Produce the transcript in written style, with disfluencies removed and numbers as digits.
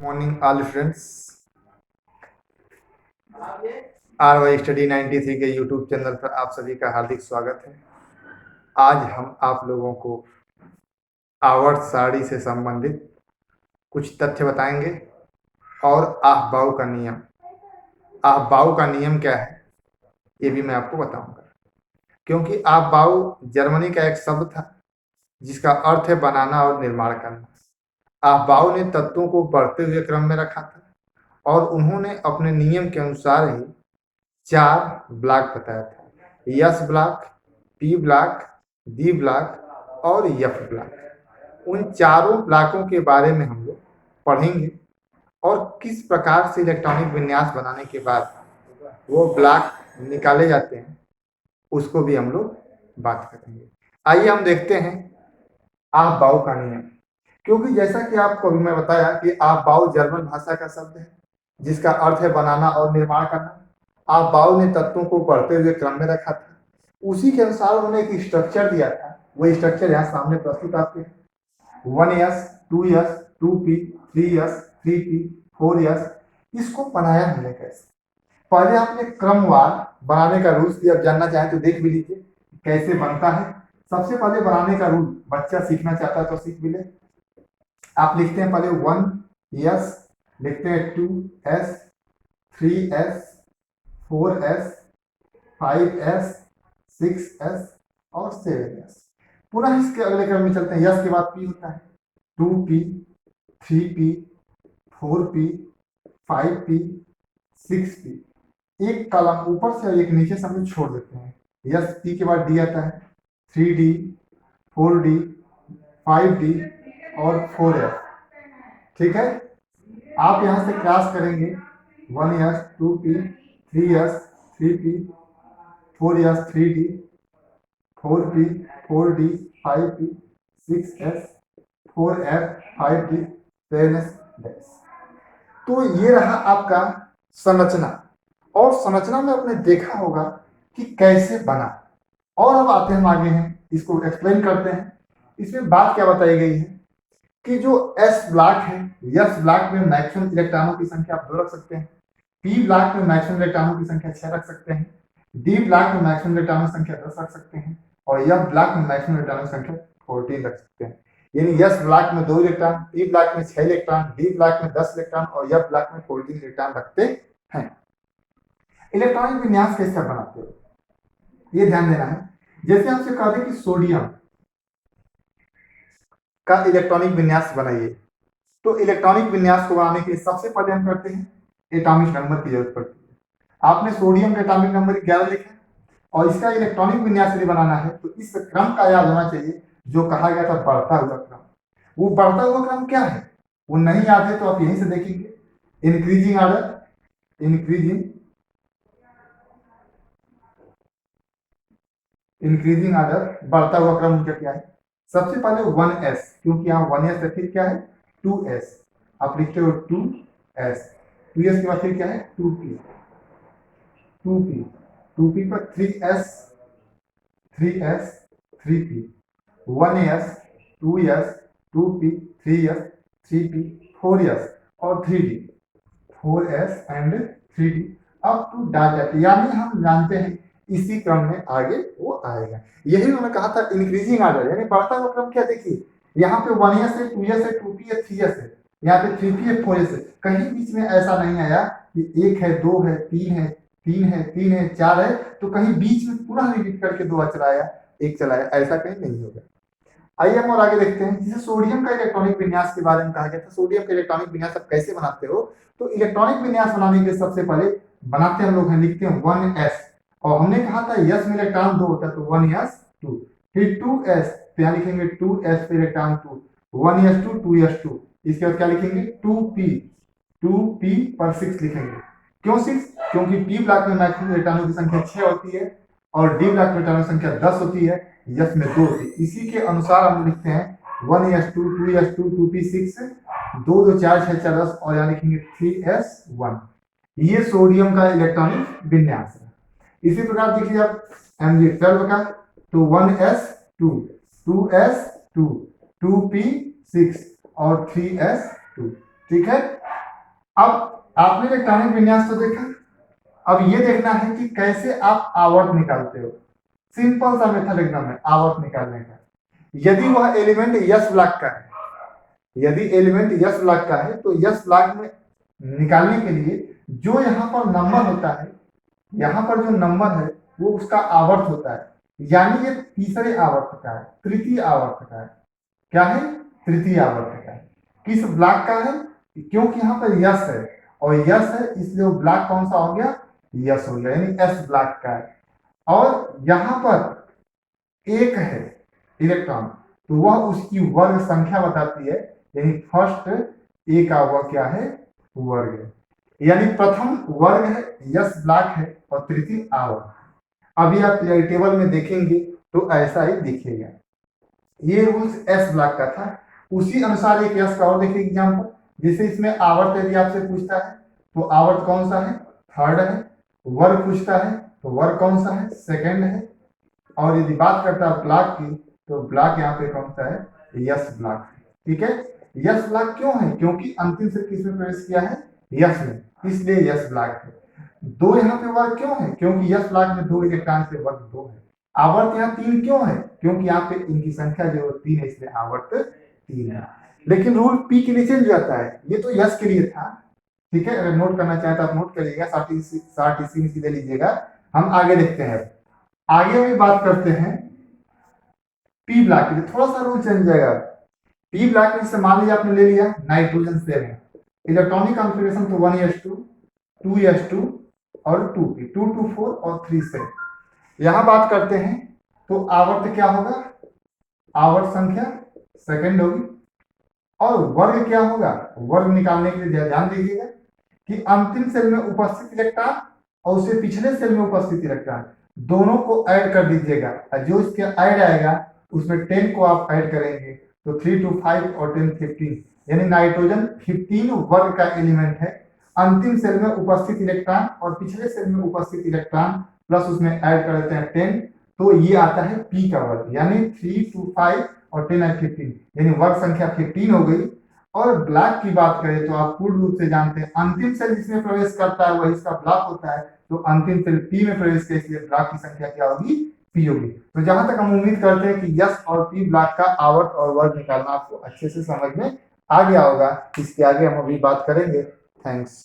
Morning all friends. R Y study 93 के YouTube channel पर आप सभी का हार्दिक स्वागत है। आज हम आप लोगों को आवर्त सारणी से संबंधित कुछ तथ्य बताएंगे और आह बाऊ का नियम। आह बाऊ का नियम क्या है ये भी मैं आपको बताऊंगा, क्योंकि आह बाऊ जर्मनी का एक शब्द था जिसका अर्थ है बनाना और निर्माण करना। आह बाऊ ने तत्वों को बढ़ते हुए क्रम में रखा था और उन्होंने अपने नियम के अनुसार ही 4 ब्लॉक बताया था: yes block, P block, D block और एफ ब्लॉक। उन चारों ब्लॉकों के बारे में हम लोग पढ़ेंगे और किस प्रकार से इलेक्ट्रॉनिक विन्यास बनाने के बाद वो ब्लॉक निकाले जाते हैं उसको भी हम लोग बात करेंगे। आइए हम देखते हैं आह बाऊ का नियम। क्योंकि जैसा कि आपको अभी मैं बताया कि आह बाऊ जर्मन भाषा का शब्द है जिसका अर्थ है बनाना और निर्माण करना। आह बाऊ ने तत्वों को बढ़ते हुए क्रम में रखा था, उसी के अनुसार उन्होंने एक स्ट्रक्चर दिया था। वो स्ट्रक्चर यहाँ सामने प्रस्तुत आपके हैं: 1s, 2s, 2p, 3s, 3p, 4s। इसको बनाया हमने कैसे? पहले आपने क्रमवार बनाने का रूल्स दिया, जानना चाहें तो देख भी लीजिए कैसे बनता है। सबसे पहले बनाने का रूल बच्चा सीखना चाहता है तो सीख भी ले। आप लिखते हैं पहले 1s, लिखते हैं 2s, 3s, 4s, 5s, 6s और 7s। पुनः इसके अगले क्रम में चलते हैं। यस के बाद पी होता है 2p, 3p, 4p, 5p, 6p। एक कॉलम ऊपर से और एक नीचे से हम लोग छोड़ देते हैं। यस पी के बाद डी आता है 3d, 4d, 5d और 4f। ठीक है, आप यहां से क्रॉस करेंगे 1s, 2p, 3s, 3p, 4s, 3d, 4p, 4d, 5p, 6s, 4f, 5d, 7s dash. तो ये रहा आपका संरचना। और संरचना में आपने देखा होगा कि कैसे बना। और अब आते हैं आगे हैं, इसको एक्सप्लेन करते हैं। इसमें बात क्या बताई गई है कि जो एस ब्लॉक है, एस ब्लॉक में मैक्सिमम इलेक्ट्रॉनों की संख्या आप 2 रख सकते हैं, पी ब्लॉक में मैक्सिमम इलेक्ट्रॉनों की संख्या 6 रख सकते हैं, डी ब्लॉक में मैक्सिमम इलेक्ट्रॉनों की संख्या 10 रख सकते हैं और एफ ब्लॉक में मैक्सिमम इलेक्ट्रॉनों की संख्या 14 रख सकते हैं। यानी एस ब्लॉक में 2 इलेक्ट्रॉन, पी ब्लॉक में 6 इलेक्ट्रॉन, डी ब्लॉक में 10 इलेक्ट्रॉन और एफ ब्लॉक में 14 इलेक्ट्रॉन रखते हैं। इलेक्ट्रॉनिक विन्यास कैसे बनाते हो ये ध्यान देना है। जैसे आपसे कहा था कि सोडियम का इलेक्ट्रॉनिक विन्यास बनाइए, तो इलेक्ट्रॉनिक विन्यास को बनाने के लिए सबसे पहले हम करते हैं एटॉमिक नंबर की जरूरत पड़ती है। आपने सोडियम का एटॉमिक नंबर 11 लिखा और इसका इलेक्ट्रॉनिक विन्यास यदि बनाना है तो इस क्रम का याद होना चाहिए जो कहा गया था बढ़ता हुआ क्रम। वो बढ़ता हुआ क्रम क्या है वो नहीं याद है तो आप यहीं से देखेंगे। इंक्रीजिंग ऑर्डर, इंक्रीजिंग ऑर्डर, बढ़ता हुआ क्रम उनका क्या है? सबसे पहले 1s, क्योंकि यहाँ 1s है, फिर क्या है 2s, आप लिखते हो 2s, 2s के बाद फिर क्या है 2p, 2p, 2p पर 3s, 3s, 3p, 1s, 2s, 2p, 3s, 3p, 4s और 3d, 4s and 3d up to direct. यानी हम जानते हैं इसी क्रम में आगे वो आएगा। यही उन्होंने कहा था इंक्रीजिंग ऑर्डर, यानी बढ़ता हुआ क्रम। क्या देखिए यहाँ पे 1s है, 2s है, 2p है, 3s है, यहाँ पे 3p है, 4s है। कहीं बीच में ऐसा नहीं आया कि 1 है, 2 है, 3 है, 3 है, 3 है, 4 है, तो कहीं बीच में पुनः रिपीट करके 2 चलाया, 1 चलाया, ऐसा कहीं नहीं होगा। आइए हम और आगे देखते हैं। जैसे सोडियम का इलेक्ट्रॉनिक विन्यास के बारे में कहा गया था, सोडियम का इलेक्ट्रॉनिक विन्यास आप कैसे बनाते हो? तो इलेक्ट्रॉनिक विन्यास बनाने के लिए सबसे पहले बनाते हम लोग हैं, लिखते हैं 1s और हमने कहा था यस में इलेक्ट्रॉन 2 होता है तो 1s 2, फिर 2s तो यहाँ लिखेंगे 2s पे इलेक्ट्रॉन 2, 1s2, 2s2। इसके बाद क्या लिखेंगे 2p, 2p पर 6 लिखेंगे। क्यों 6? क्योंकि p ब्लॉक में मैक्सिमम इलेक्ट्रॉनों की संख्या 6 होती है और डी ब्लॉक में इलेक्ट्रॉनों की संख्या 10 होती है, यस में 2 होती है। इसी के अनुसार हम लिखते हैं 1s2, 2s2, 2p6, 2 2 4 6 4 10 और यहाँ लिखेंगे 3s1। ये सोडियम का इलेक्ट्रॉनिक विन्यास है। इसी प्रकार देखिए आप Mg12 का, तो 1s2, 2s2, 2p6 और 3s2। ठीक है, अब आपने इलेक्ट्रॉनिक विन्यास तो देखा, अब ये देखना है कि कैसे आप आवर्त निकालते हो। सिंपल सा मेथड एकदम है आवर्त निकालने का। यदि वह एलिमेंट यस ब्लॉक का है, यदि एलिमेंट यस ब्लॉक का है तो यस ब्लॉक में निकालने के लिए जो यहाँ पर नंबर होता है, यहाँ पर जो नंबर है वो उसका आवर्त होता है, यानी ये तीसरे आवर्त का है, तृतीय आवर्त का है। क्या है? तृतीय आवर्त का है। किस ब्लॉक का है? क्योंकि यहाँ पर यस है और यस है इसलिए वो ब्लॉक कौन सा हो गया? यस हो गया, यानी एस ब्लॉक का है। और यहाँ पर एक है इलेक्ट्रॉन तो वह उसकी वर्ग संख्या बताती है, यानी फर्स्ट ए का वह क्या है? वर्ग है। यानी प्रथम वर्ग है, यस ब्लॉक है और तृतीय आवर्त। अभी आप टेबल में देखेंगे तो ऐसा ही दिखेगा। ये रूल्स एस ब्लॉक का था। उसी अनुसार एक यस का और देखिए एग्जाम्पल, जैसे इसमें आवर्त यदि आपसे पूछता है तो आवर्त कौन सा है? थर्ड है। वर्ग पूछता है तो वर्ग कौन सा है? सेकंड है। और यदि बात करता है ब्लॉक की तो ब्लॉक यहाँ पे कौन सा है? Yes block. ठीक है, यस ब्लॉक क्यों है? क्योंकि अंतिम से किसमें प्रवेश किया है? यस में, इसलिए यस ब्लॉक है। दो यहाँ पे वर्ग क्यों है? क्योंकि यस ब्लॉक में दो इलेक्ट्रॉन से वर्ग दो है। आवर्त यहाँ तीन क्यों है? क्योंकि यहाँ पे इनकी संख्या जो तीन है इसलिए आवर्त तीन है। लेकिन रूल पी के नीचे भी जाता है, ये तो यस के लिए था। ठीक है, अगर नोट करना चाहे तो आप नोट करिएगा, साथ ही सीधे लीजिएगा। हम आगे देखते हैं। आगे भी बात करते हैं पी ब्लॉक के लिए, थोड़ा सा रूल चेंज जाएगा। पी ब्लॉक में जैसे मान लीजिए आपने ले लिया नाइट्रोजन 7, इलेक्ट्रॉनिक कॉन्फ़िगरेशन तो 1s2 2s2 और 2p 2 2 4 और 3 से। यहां बात करते हैं तो आवर्त क्या होगा? आवर्त संख्या सेकंड होगी। और वर्ग क्या होगा? वर्ग निकालने के लिए ध्यान दीजिएगा कि अंतिम सेल में उपस्थित इलेक्ट्रॉन और उससे पिछले सेल में उपस्थित इलेक्ट्रॉन दोनों को ऐड कर दीजिएगा। जो इसके ऐड आएगा उसमें 10 को आप ऐड करेंगे तो 3 2 5 और 10 15, यानी नाइट्रोजन 15 वर्ग का एलिमेंट है। अंतिम सेल में उपस्थित इलेक्ट्रॉन और पिछले सेल में उपस्थित इलेक्ट्रॉन प्लस उसमें ऐड कर देते हैं 10, तो ये आता है पी का वर्ग, यानी 3 2 5 और 10 और 15, यानी वर्ग संख्या 15 हो गई। और ब्लॉक की बात करें तो आप पूर्ण रूप से जानते हैं अंतिम सेल जिसमें प्रवेश करता है वही इसका ब्लॉक होता है, तो अंतिम सेल पी में प्रवेश के इसलिए ब्लॉक की संख्या क्या होगी? पी होगी। तो जहां तक हम उम्मीद करते हैं कि यस और पी ब्लॉक का आवर्त और वर्ग निकालना आपको अच्छे से समझ में आ गया होगा। इसके आगे हम अभी बात करेंगे। थैंक्स।